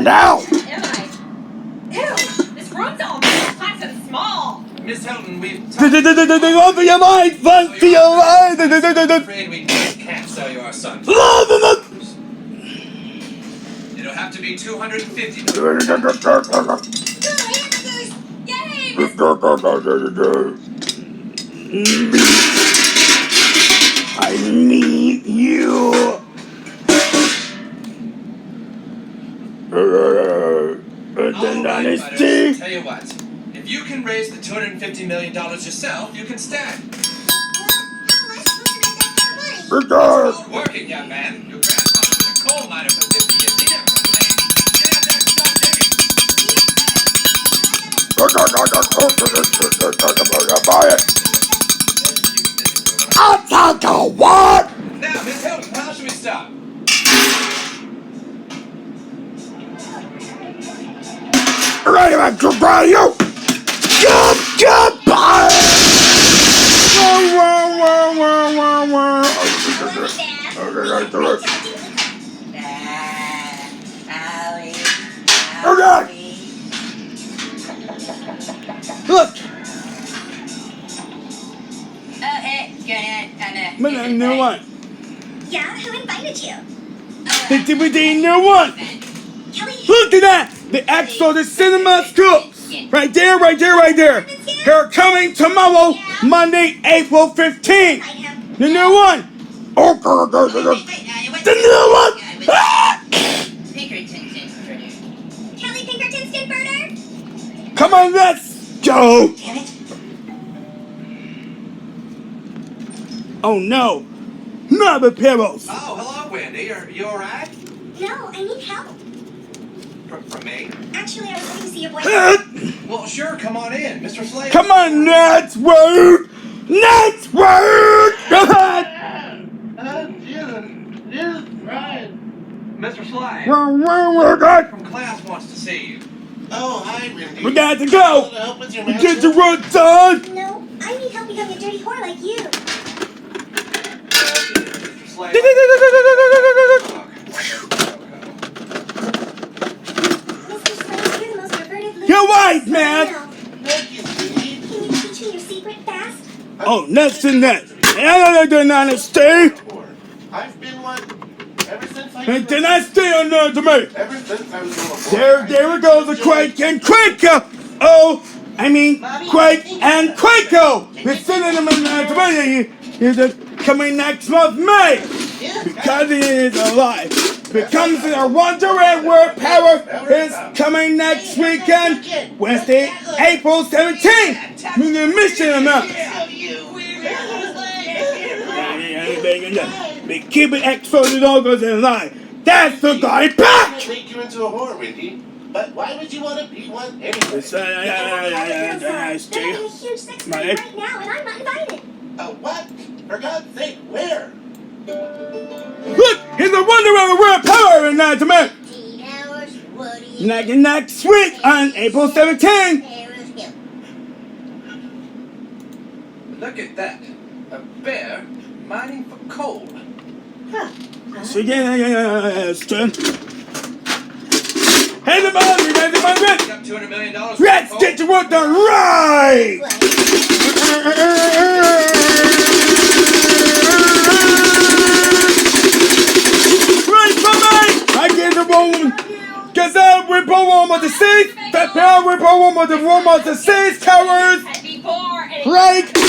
Now! Am I? Ew! This room's all nice and small! Miss Hilton, we've Run for your mind! Run for your mind! afraid we can't sell you our son. It'll have to be $250. Yay! I need you. The dynasty. Tell you what, if you can raise the $250 million yourself, you can stand. It's not working, young man. Your grandfather was a coal miner for 50 years. He never complained. Get out there and start digging. Buy it. I'll take a what? Now, Miss Hilton, how should we stop? Right about to buy you. Jump, buy it. Okay. Look. New one. Yeah, who invited you? The DVD new one. Kelly. Look at that. The Exodus Cinema Scoops. Right there. They're coming tomorrow, Monday, April 15th. The new one. Oh, the new one. Ah! Kelly Pinkerton's converter? Come on, let's go. Damn it. Oh no, not the pillows. Oh, hello, Wendy. Are you all right? No, I need help. From me? Actually, I was looking to see your boyfriend. Well, sure. Come on in, Mr. Slade. Come on, next word. Next word. Jesus, right. Mr. Slade from class wants to see you. Oh, hi, Wendy. We got to go. Help with your Get your work done. No, I need help becoming a dirty whore like you. Mr. Slade. Mr. Slade, you're the most perverted loser. You're right, man. Thank you, sweetie. Can you teach me your secret fast? Oh, next and next. And the dynasty. I've been one ever since I And dynasty on to me. Ever since I was a little boy. There we go, the Quake and Quaco. Oh, I mean, Quake and Quaco. We're sending them in the coming next month, May. Because he is alive. Becomes a Wonderland World Power is coming next weekend, Wednesday, April 17th. We're going to miss him out. We keep it exposed logos in line. That's the guy I back! can't make you into a whore, Wendy. But why would you want to be one anyway? They're having a huge sex party right now, and I'm not invited. What? For God's sake, where? Look, he's the Wonderland World Power in that man. Next week on April 17th. Look at that. A bear mining for coal. Hey, the man, you guys are my You got $200 million. Let's get to work done right! Ready for me! I get the woman. Cause we pull one of the seats. That power we pull one of the seats, cowards. Before Right